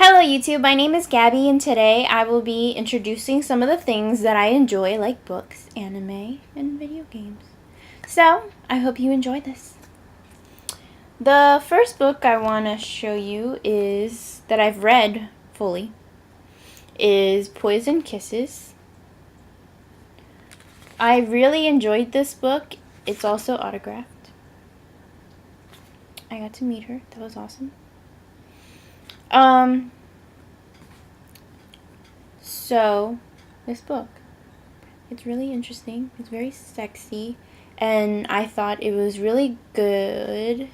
Hello YouTube, my name is Gabby and today I will be introducing some of the things that I enjoy like books, anime, and video games. So, I hope you enjoy this. The first book I want to show you is, that I've read fully, is Poison Kisses. I really enjoyed this book. It's also autographed. I got to meet her. That was awesome. So, this book. It's really interesting. It's very sexy. And I thought it was really good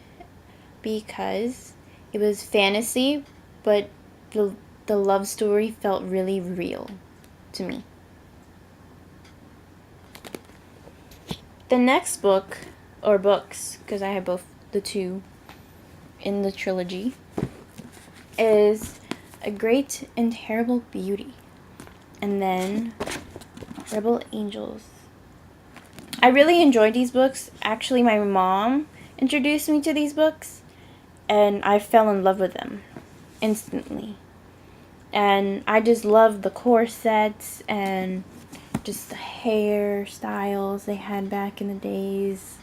because it was fantasy, but the love story felt really real to me. The next book, or books, because I have both the two in the trilogy, is A Great and Terrible Beauty. And then Rebel Angels. I really enjoyed these books. Actually, my mom introduced me to these books, and I fell in love with them instantly. And I just love the corsets and just the hairstyles they had back in the days.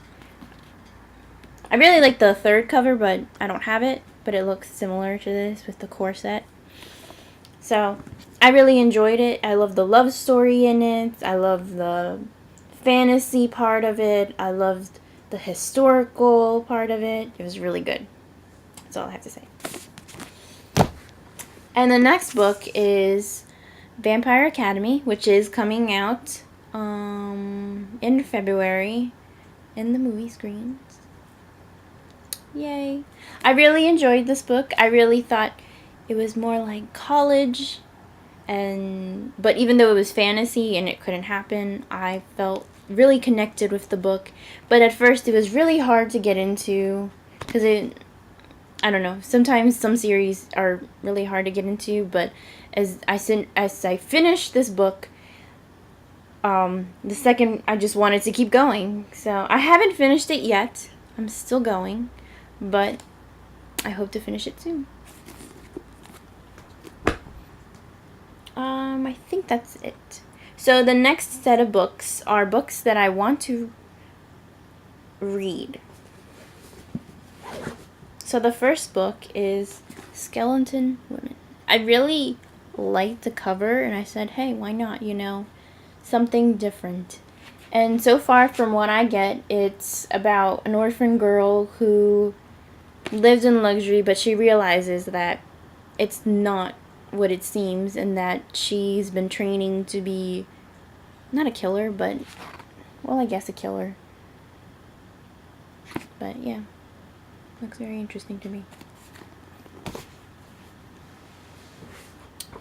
I really like the third cover, but I don't have it, but it looks similar to this with the corset. So, I really enjoyed it. I love the love story in it. I love the fantasy part of it. I loved the historical part of it. It was really good. That's all I have to say. And the next book is Vampire Academy, which is coming out in February in the movie screens. Yay. I really enjoyed this book. I really thought it was more like college, but even though it was fantasy and it couldn't happen, I felt really connected with the book. But at first it was really hard to get into because I don't know, sometimes some series are really hard to get into, but as I finished this book, the second I just wanted to keep going. So I haven't finished it yet. I'm still going, but I hope to finish it soon. I think that's it. So the next set of books are books that I want to read. So the first book is Skeleton Women. I really liked the cover and I said, hey, why not, something different. And so far from what I get, it's about an orphan girl who lives in luxury, but she realizes that it's not what it seems and that she's been training to be not a killer, but, well, I guess a killer. But yeah, looks very interesting to me.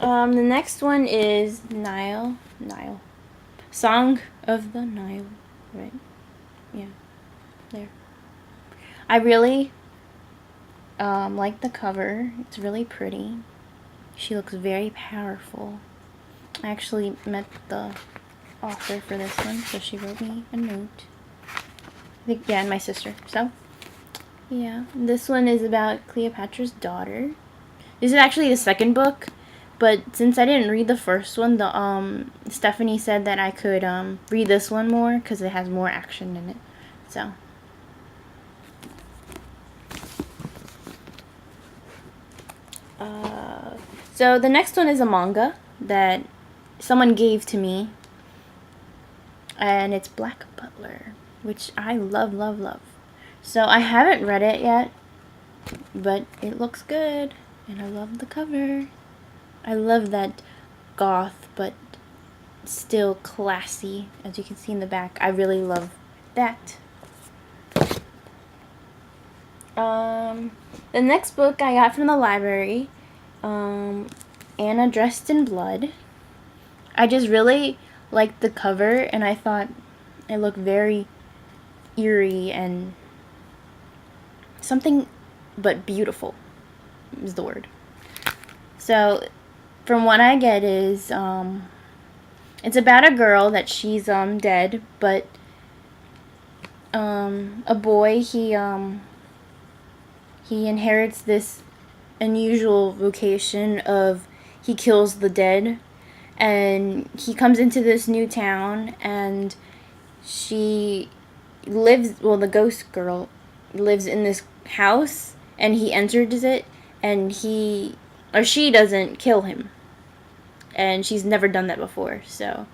The next one is Nile. Song of the Nile, right? Yeah, there. I really like the cover. It's really pretty. She looks very powerful. I actually met the author for this one, so she wrote me a note. I think, yeah, and my sister. So, yeah. This one is about Cleopatra's daughter. This is actually the second book, but since I didn't read the first one, Stephanie said that I could read this one more because it has more action in it. So. So the next one is a manga that someone gave to me, and it's Black Butler, which I love, love, love. So I haven't read it yet, but it looks good, and I love the cover. I love that goth, but still classy, as you can see in the back. I really love that. The next book I got from the library, Anna Dressed in Blood. I just really liked the cover, and I thought it looked very eerie and something but beautiful is the word. So, from what I get is, it's about a girl that she's dead, but a boy, he inherits this unusual vocation of he kills the dead, and he comes into this new town, and she lives, well, the ghost girl lives in this house, and he enters it, and he or she doesn't kill him, and she's never done that before. So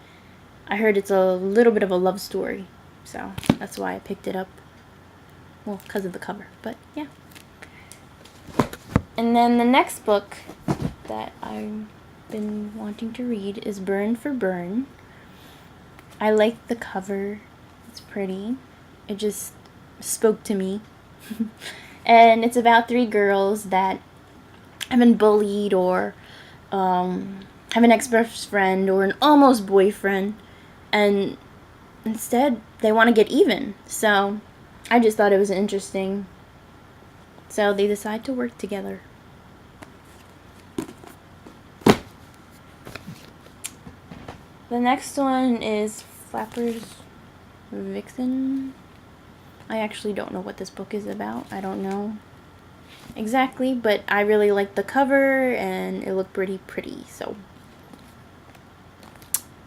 I heard it's a little bit of a love story, so that's why I picked it up. Well, because of the cover, but yeah. And then the next book that I've been wanting to read is Burn for Burn. I like the cover. It's pretty. It just spoke to me. And it's about 3 girls that have been bullied, or have an ex-best friend or an almost boyfriend, and instead they want to get even. So I just thought it was interesting. So they decide to work together. The next one is Flapper's Vixen. I actually don't know what this book is about. I don't know exactly, but I really liked the cover and it looked pretty. So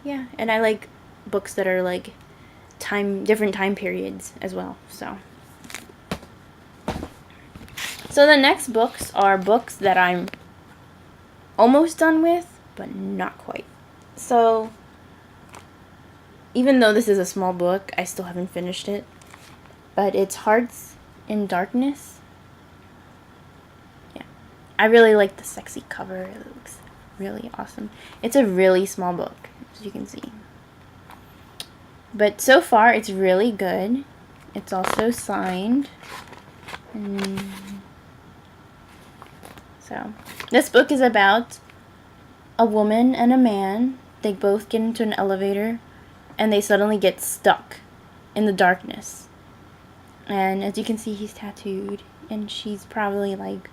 yeah, and I like books that are like different time periods as well. So the next books are books that I'm almost done with, but not quite. So even though this is a small book, I still haven't finished it. But it's Hearts in Darkness. Yeah. I really like the sexy cover. It looks really awesome. It's a really small book, as you can see. But so far, it's really good. It's also signed. So this book is about a woman and a man. They both get into an elevator, and they suddenly get stuck in the darkness. And as you can see, he's tattooed, and she's probably like,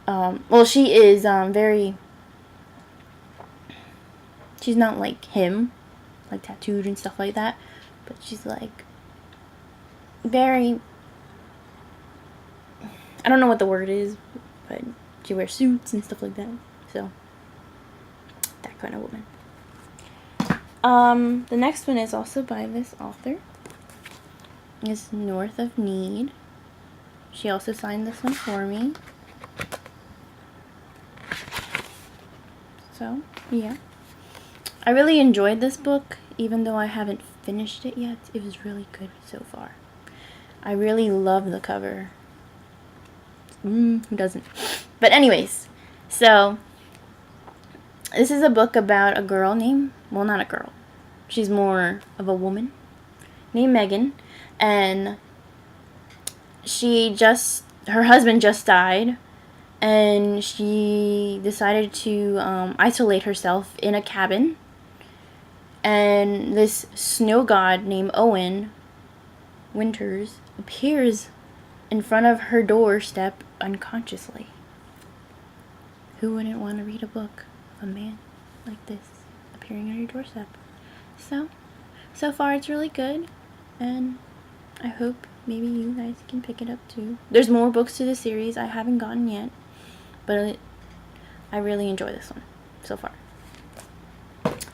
well, she is very, she's not like him, like tattooed and stuff like that, but she's like very, I don't know what the word is, but she wears suits and stuff like that. So that kind of woman. The next one is also by this author. It's North of Need. She also signed this one for me. So, yeah. I really enjoyed this book, even though I haven't finished it yet. It was really good so far. I really love the cover. Who doesn't? But anyways, so this is a book about a girl named, well, not a girl. She's more of a woman named Megan, and her husband just died, and she decided to isolate herself in a cabin, and this snow god named Owen Winters appears in front of her doorstep unconsciously. Who wouldn't want to read a book of a man like this appearing on your doorstep? So far it's really good, and I hope maybe you guys can pick it up too. There's more books to the series I haven't gotten yet, but I really enjoy this one so far.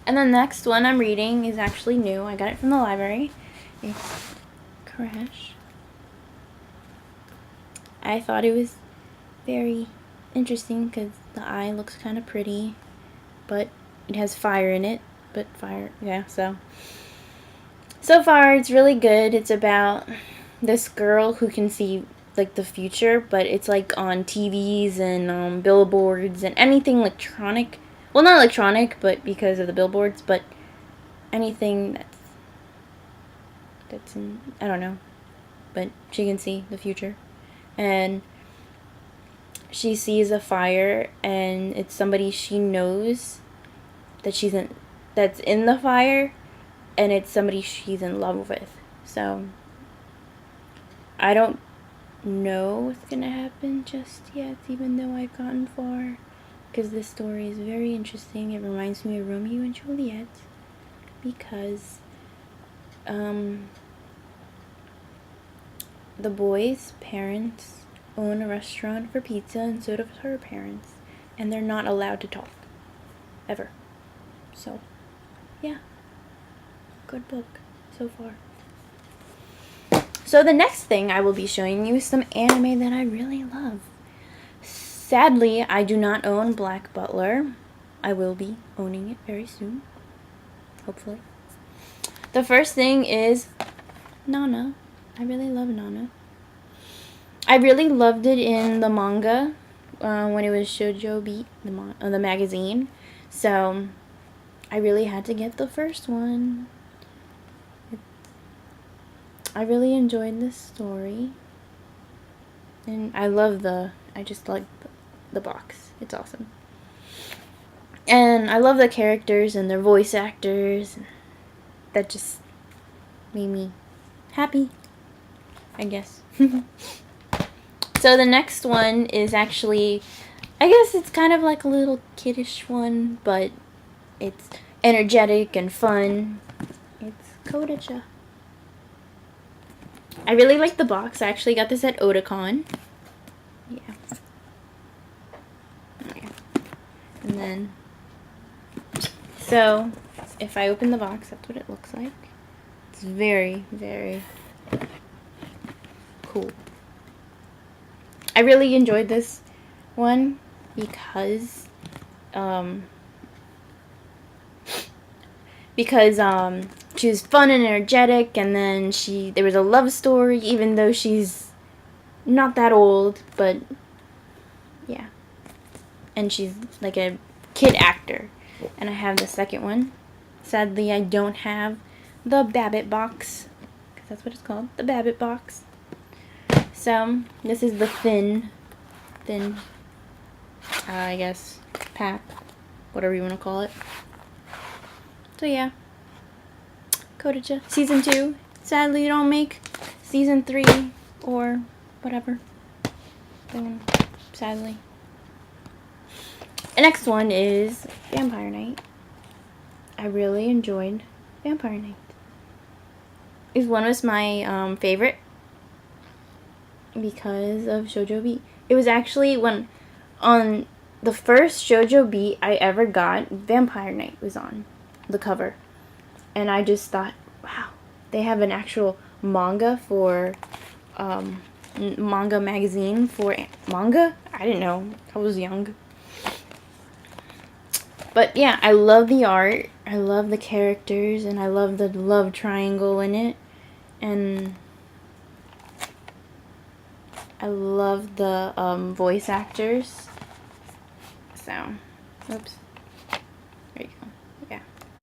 And the next one I'm reading is actually new. I got it from the library. It's Crash. I thought it was very interesting because the eye looks kind of pretty, but it has fire in it. But fire, yeah, so far it's really good. It's about this girl who can see like the future, but it's like on TVs and billboards and anything electronic. Well, not electronic, but because of the billboards, but anything that's in, I don't know, but she can see the future. And she sees a fire, and it's somebody she knows that's in the fire, and it's somebody she's in love with. So I don't know what's gonna happen just yet, even though I've gotten far, because this story is very interesting. It reminds me of Romeo and Juliet, because the boy's parents own a restaurant for pizza, and so does her parents. And they're not allowed to talk. Ever. So, yeah. Good book so far. So the next thing I will be showing you is some anime that I really love. Sadly, I do not own Black Butler. I will be owning it very soon. Hopefully. The first thing is Nana. I really love Nana. I really loved it in the manga when it was Shoujo Beat, the magazine. So I really had to get the first one. I really enjoyed this story. And I just like the box. It's awesome. And I love the characters and their voice actors. That just made me happy, I guess. So the next one is actually, I guess it's kind of like a little kiddish one, but it's energetic and fun. It's Kodacha. I really like the box. I actually got this at Otakon. Yeah. And then, so if I open the box, that's what it looks like. It's very, very cool. I really enjoyed this one because she was fun and energetic, and then there was a love story, even though she's not that old, but yeah. And she's like a kid actor. And I have the second one. Sadly, I don't have the Babbitt box, because that's what it's called, the Babbitt box. So this is the thin, I guess, pack, whatever you want to call it. So yeah, Kodacha season 2. Sadly, they don't make season 3 or whatever. Sadly. The next one is Vampire Knight. I really enjoyed Vampire Knight. It's one of my favorite because of Shoujo Beat. It was actually on the first Shoujo Beat I ever got, Vampire Knight was on the cover. And I just thought, wow, they have an actual manga for, manga magazine for manga? I didn't know. I was young. But yeah, I love the art, I love the characters, and I love the love triangle in it. And I love the voice actors. So, oops.